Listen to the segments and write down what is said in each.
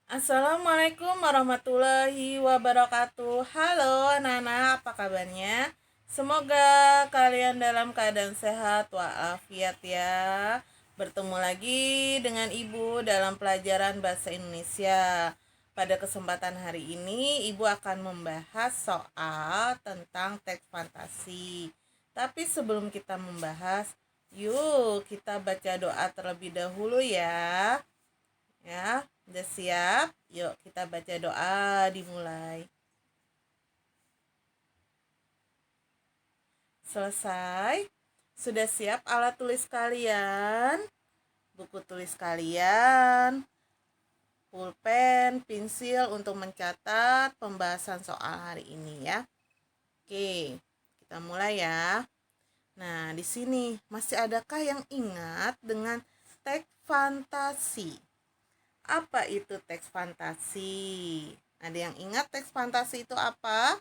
Assalamualaikum warahmatullahi wabarakatuh. Halo anak-anak, apa kabarnya? Semoga kalian dalam keadaan sehat walafiat ya. Bertemu lagi dengan Ibu dalam pelajaran bahasa Indonesia. Pada kesempatan hari ini, Ibu akan membahas soal tentang teks fantasi. Tapi sebelum kita membahas, yuk kita baca doa terlebih dahulu ya. Ya, udah siap? Yuk kita baca doa, dimulai. Selesai? Sudah siap alat tulis kalian? Buku tulis kalian? Pulpen, pensil untuk mencatat pembahasan soal hari ini ya. Oke, kita mulai ya. Nah, di sini masih adakah yang ingat dengan teks fantasi? Apa itu teks fantasi? Ada yang ingat teks fantasi itu apa?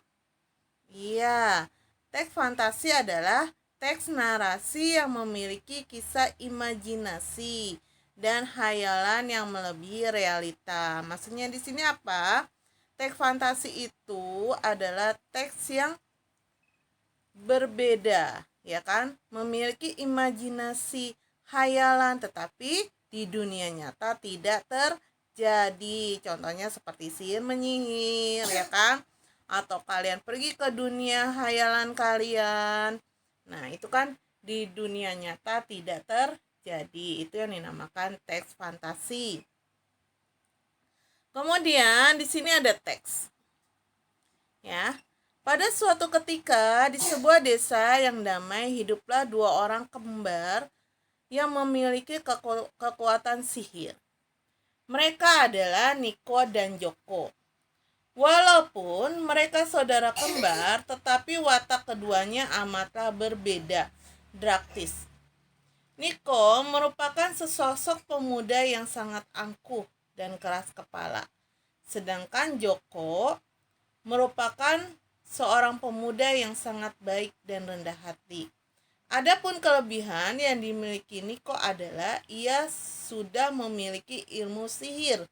Iya, teks fantasi adalah teks narasi yang memiliki kisah imajinasi dan hayalan yang melebihi realita. Maksudnya di sini apa? Teks fantasi itu adalah teks yang berbeda, ya kan? Memiliki imajinasi hayalan tetapi di dunia nyata tidak terjadi. Contohnya seperti sihir menyihir, ya kan? Atau kalian pergi ke dunia hayalan kalian. Nah, itu kan di dunia nyata tidak terjadi. Itu yang dinamakan teks fantasi. Kemudian di sini ada teks. Ya. Pada suatu ketika di sebuah desa yang damai hiduplah dua orang kembar yang memiliki kekuatan sihir. Mereka adalah Niko dan Joko. Walaupun mereka saudara kembar, tetapi watak keduanya amatlah berbeda, drastis. Niko merupakan sesosok pemuda yang sangat angkuh dan keras kepala. Sedangkan Joko merupakan seorang pemuda yang sangat baik dan rendah hati. Adapun kelebihan yang dimiliki Niko adalah ia sudah memiliki ilmu sihir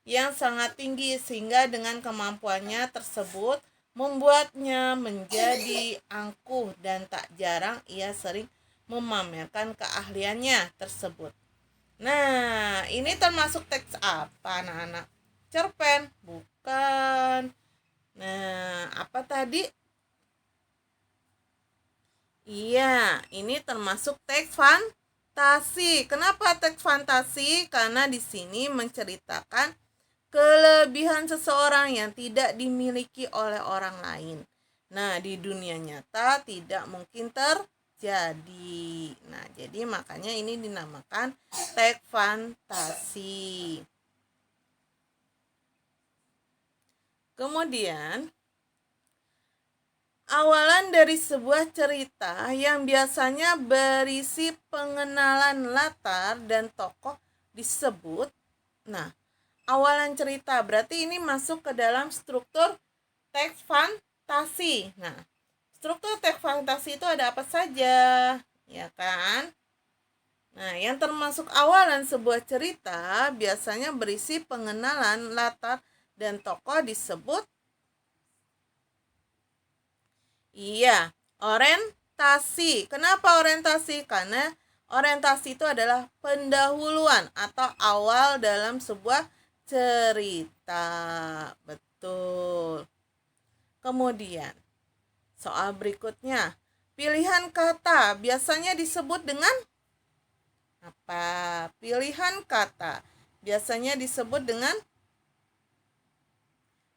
yang sangat tinggi sehingga dengan kemampuannya tersebut membuatnya menjadi angkuh dan tak jarang ia sering memamerkan keahliannya tersebut. Nah, ini termasuk teks apa anak-anak? Cerpen? Bukan. Nah, apa tadi? Iya, ini termasuk teks fantasi. Kenapa teks fantasi? Karena di sini menceritakan kelebihan seseorang yang tidak dimiliki oleh orang lain. Nah, di dunia nyata tidak mungkin terjadi. Nah, jadi makanya ini dinamakan teks fantasi. Kemudian, awalan dari sebuah cerita yang biasanya berisi pengenalan latar dan tokoh disebut. Nah, awalan cerita berarti ini masuk ke dalam struktur teks fantasi. Nah, struktur teks fantasi itu ada apa saja, ya kan? Nah, yang termasuk awalan sebuah cerita biasanya berisi pengenalan latar dan tokoh disebut. Iya, orientasi. Kenapa orientasi? Karena orientasi itu adalah pendahuluan atau awal dalam sebuah cerita. Betul. Kemudian, soal berikutnya. Pilihan kata biasanya disebut dengan apa? Pilihan kata biasanya disebut dengan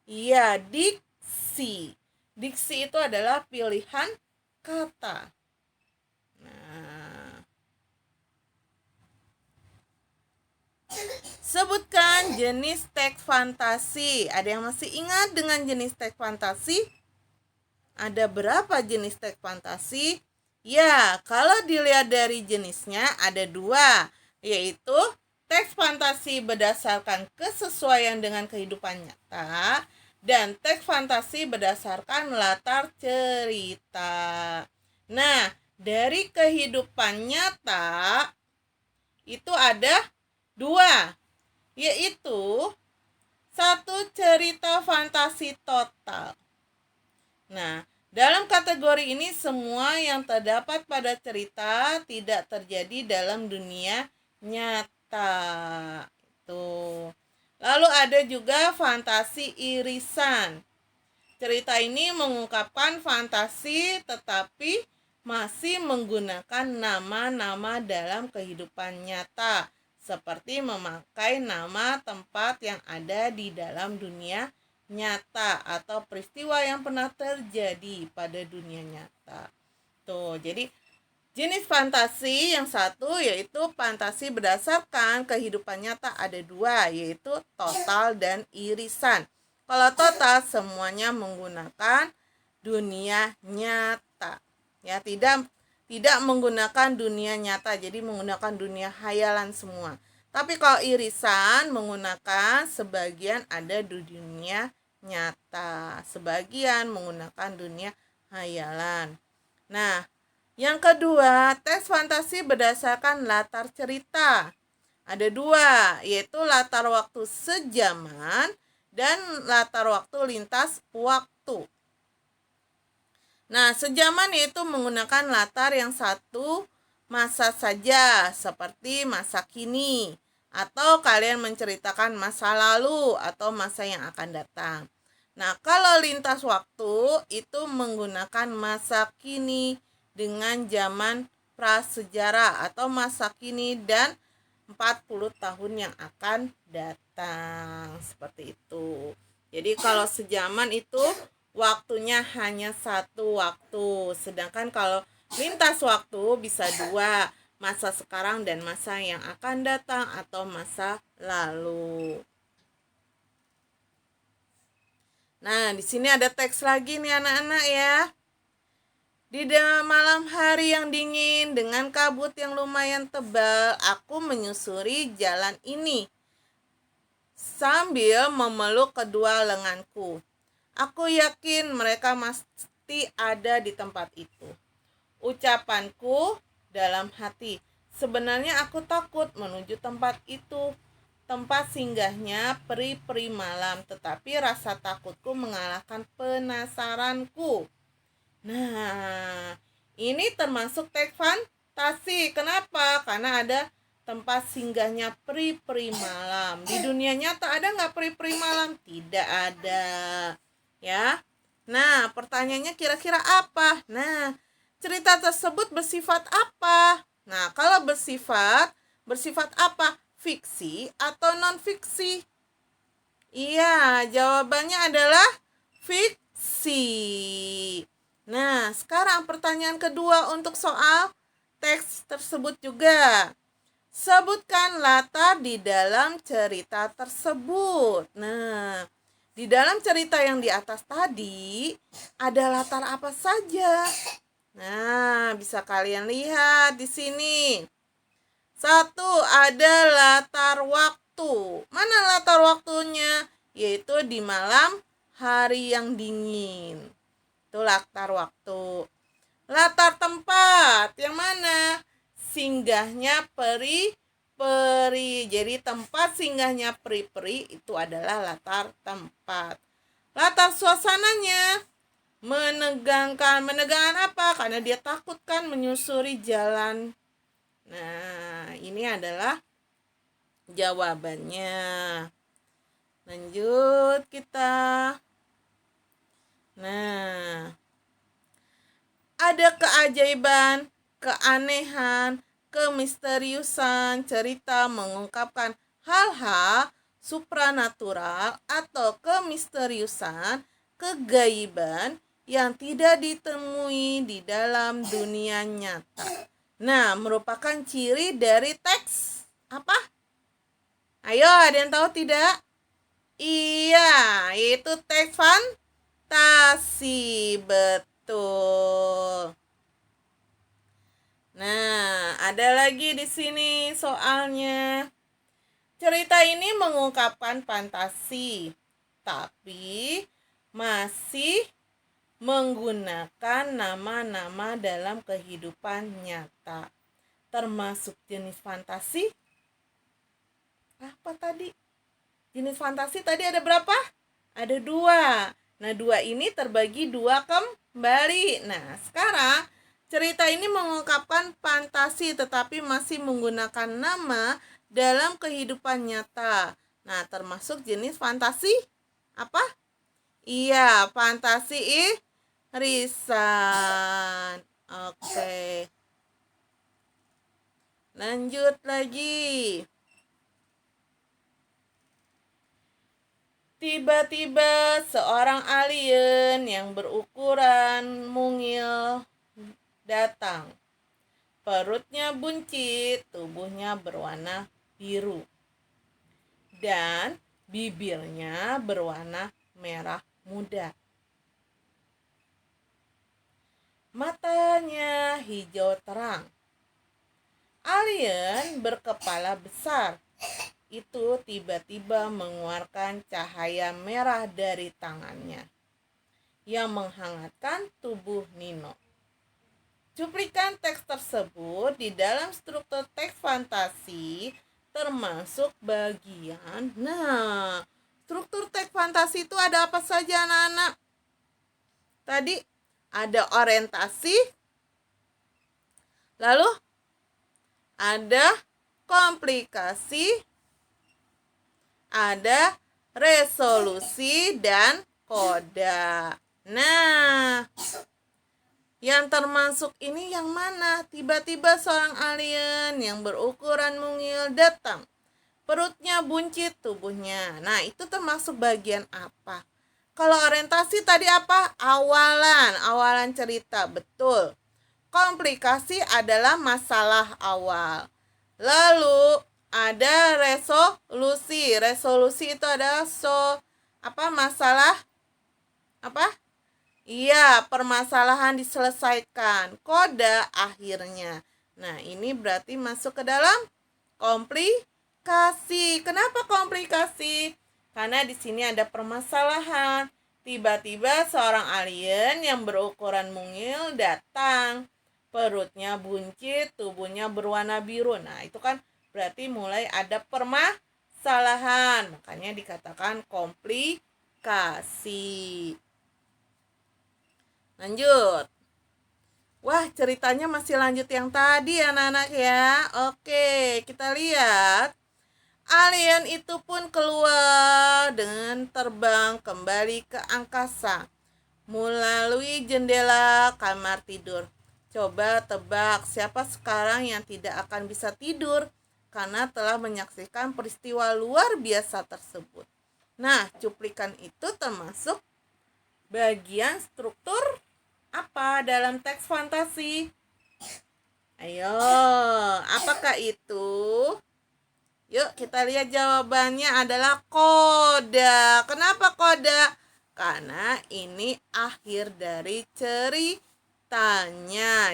iya, diksi. Diksi itu adalah pilihan kata. Nah, sebutkan jenis teks fantasi. Ada yang masih ingat dengan jenis teks fantasi? Ada berapa jenis teks fantasi? Ya, kalau dilihat dari jenisnya ada dua, yaitu teks fantasi berdasarkan kesesuaian dengan kehidupan nyata dan teks fantasi berdasarkan latar cerita. Nah, dari kehidupan nyata itu ada dua, yaitu fantasi total. Nah, dalam kategori ini semua yang terdapat pada cerita tidak terjadi dalam dunia nyata. Itu. Lalu ada juga fantasi irisan. Cerita ini mengungkapkan fantasi tetapi masih menggunakan nama-nama dalam kehidupan nyata, seperti memakai nama tempat yang ada di dalam dunia nyata atau peristiwa yang pernah terjadi pada dunia nyata. Tuh, jadi jenis fantasi yang satu yaitu fantasi berdasarkan kehidupan nyata, ada dua, yaitu total dan irisan. Kalau total semuanya menggunakan dunia nyata. Ya, tidak menggunakan dunia nyata, jadi menggunakan dunia hayalan semua. Tapi kalau irisan menggunakan sebagian ada di dunia nyata, sebagian menggunakan dunia hayalan. Nah, yang kedua, teks fantasi berdasarkan latar cerita. Ada dua, yaitu latar waktu sejaman dan latar waktu lintas waktu. Nah, sejaman yaitu menggunakan latar yang satu masa saja, seperti masa kini, atau kalian menceritakan masa lalu atau masa yang akan datang. Nah, kalau lintas waktu itu menggunakan masa kini dengan zaman prasejarah atau masa kini dan 40 tahun yang akan datang. Seperti itu. Jadi kalau sejaman itu waktunya hanya satu waktu. Sedangkan kalau lintas waktu bisa dua, masa sekarang dan masa yang akan datang atau masa lalu. Nah, di sini ada teks lagi nih anak-anak ya. Di malam hari yang dingin dengan kabut yang lumayan tebal, aku menyusuri jalan ini sambil memeluk kedua lenganku. Aku yakin mereka pasti ada di tempat itu. Ucapanku dalam hati, sebenarnya aku takut menuju tempat itu, tempat singgahnya peri-peri malam, tetapi rasa takutku mengalahkan penasaranku. Nah, ini termasuk teks fantasi. Kenapa? Karena ada tempat singgahnya peri-peri malam. Di dunia nyata ada nggak peri-peri malam? Tidak ada. Ya. Nah, pertanyaannya kira-kira apa? Nah, cerita tersebut bersifat apa? Nah, kalau bersifat apa? Fiksi atau non-fiksi? Iya, jawabannya adalah fiksi. Nah, sekarang pertanyaan kedua untuk soal teks tersebut juga. Sebutkan latar di dalam cerita tersebut. Nah, di dalam cerita yang di atas tadi, ada latar apa saja? Nah, bisa kalian lihat di sini. Satu, ada latar waktu. Mana latar waktunya? Yaitu di malam hari yang dingin. Itu latar waktu. Latar tempat, yang mana? Singgahnya peri-peri. Jadi tempat singgahnya peri-peri itu adalah latar tempat. Latar suasananya menegangkan. Menegangkan apa? Karena dia takut kan menyusuri jalan. Nah, ini adalah jawabannya. Lanjut kita. Nah, ada keajaiban, keanehan, kemisteriusan. Cerita mengungkapkan hal-hal supranatural atau kemisteriusan, kegaiban yang tidak ditemui di dalam dunia nyata. Nah, merupakan ciri dari teks apa? Ayo, ada yang tahu tidak? Iya, itu teks fantasi, betul. Nah, ada lagi di sini soalnya. Cerita ini mengungkapkan fantasi, tapi masih menggunakan nama-nama dalam kehidupan nyata. Termasuk jenis fantasi. Apa tadi? Jenis fantasi tadi ada berapa? Ada 2. Nah, 2 ini terbagi 2 kembali. Nah, sekarang cerita ini mengungkapkan fantasi tetapi masih menggunakan nama dalam kehidupan nyata. Nah, termasuk jenis fantasi apa? Iya, fantasi irisan. Oke. Lanjut lagi. Tiba-tiba seorang alien yang berukuran mungil datang. Perutnya buncit, tubuhnya berwarna biru, dan bibirnya berwarna merah muda. Matanya hijau terang. Alien berkepala besar itu tiba-tiba mengeluarkan cahaya merah dari tangannya yang menghangatkan tubuh Nino. Cuplikan teks tersebut di dalam struktur teks fantasi termasuk bagian. Nah, struktur teks fantasi itu ada apa saja anak-anak? Tadi ada orientasi, lalu ada komplikasi, ada resolusi, dan koda. Nah, yang termasuk ini yang mana? Tiba-tiba seorang alien yang berukuran mungil datang. Perutnya buncit, tubuhnya. Nah, itu termasuk bagian apa? Kalau orientasi tadi apa? Awalan cerita, betul. Komplikasi adalah masalah awal. Lalu ada resolusi. Resolusi itu adalah masalah apa? Iya, permasalahan diselesaikan. Koda akhirnya. Nah, ini berarti masuk ke dalam komplikasi. Kenapa komplikasi? Karena di sini ada permasalahan. Tiba-tiba seorang alien yang berukuran mungil datang. Perutnya buncit, tubuhnya berwarna biru. Nah, itu kan berarti mulai ada permasalahan. Makanya dikatakan komplikasi. Lanjut. Wah, ceritanya masih lanjut yang tadi anak-anak ya. Oke, kita lihat. Alien itu pun keluar dengan terbang kembali ke angkasa melalui jendela kamar tidur. Coba tebak siapa sekarang yang tidak akan bisa tidur karena telah menyaksikan peristiwa luar biasa tersebut. Nah, cuplikan itu termasuk bagian struktur apa dalam teks fantasi? Ayo, apakah itu? Yuk kita lihat jawabannya adalah koda. Kenapa koda? Karena ini akhir dari ceritanya.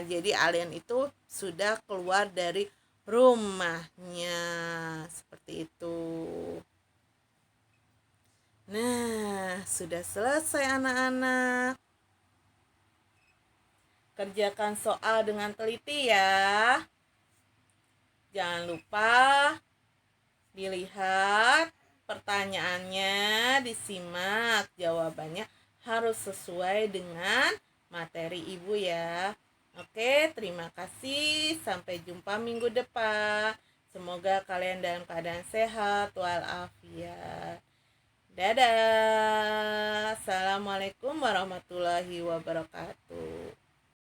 Jadi alien itu sudah keluar dari rumahnya. Seperti itu. Nah, sudah selesai anak-anak. Kerjakan soal dengan teliti ya. Jangan lupa dilihat pertanyaannya, disimak. Jawabannya harus sesuai dengan materi ibu ya. Oke, terima kasih. Sampai jumpa minggu depan. Semoga kalian dalam keadaan sehat walafiat. Dadah. Assalamualaikum warahmatullahi wabarakatuh.